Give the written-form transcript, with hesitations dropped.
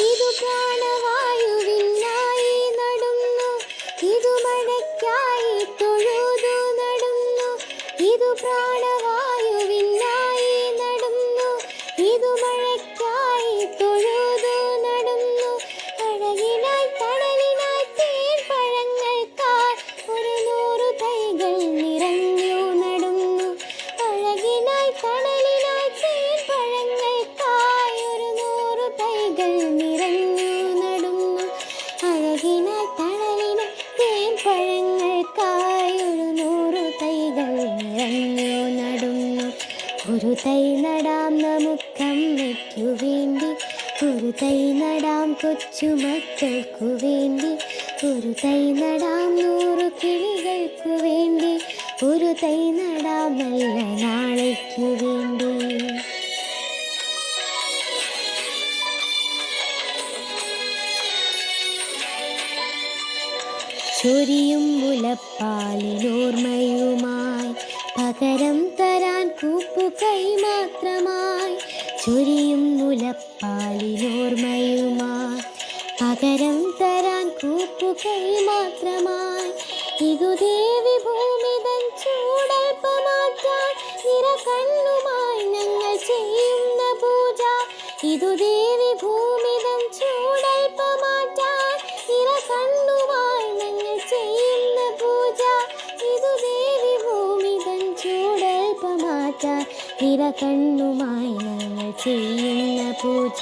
ഇതു പ്രാണവായുവിനായി നടുന്നു, ഇതു മഴയ്ക്കായി തൊഴുതു നടുന്നു. ഇതു പ്രാണവായുവിനായി നടുന്നു, ഇതു മഴയ്ക്കായി തൊഴുതു നടുന്നു. അഴകിനായി തണലിനായി തേൻ പഴങ്ങൾക്കായി ഒരു 100 തൈകൾ നിറഞ്ഞു നടുന്നു. അഴകിനായി തണലിനായി തേൻ പഴങ്ങൾക്കായി ഒരു 100 തൈകൾ നിറഞ്ഞു നടുന്നു. അഴകിനായി തണലിനായി തേൻ പഴങ്ങൾക്കായി ഒരു 100 തൈകൾ നിറഞ്ഞു നടുന്നു. ഒരു തൈ നടാം നമുക്കമ്മയ്ക്കു വേണ്ടി, ഒരു തൈ നടാം കൊച്ചുമക്കൾക്കു വേണ്ടി, ഒരു തൈ നടാം 100 കിളികൾക്കു വേണ്ടി, ഒരു തൈ നടാം നല്ല നാളേക്കു വേണ്ടി. ചൊരിയും മുലപ്പാലിനോർമ്മയുമായി പകരം തരാൻ കൂപ്പുകൈ മാത്രമായി. ചൊരിയും മുലപ്പാലിനോർമ്മയുമായി പകരം തരാൻ കൂപ്പുകൈ മാത്രമായി. ഇതു ദേവി ഭൂമിതൻ ചൂടൽപ്പമാറ്റാൻ നിറകണ്ണുമായി ഞങ്ങൾ ചെയ്യുന്ന പൂജ. ഇതു ദേവി ഭൂമിതൻ ചൂടൽപ്പമാറ്റാൻ നിറകണ്ണുമായി ഞങ്ങൾ ചെയ്യുന്ന പൂജ. ഇതു ദേവി ഭൂമിതൻ ചൂടൽപ്പമാറ്റാൻ നിറകണ്ണുമായി ഞങ്ങൾ ചെയ്യുന്ന പൂജ.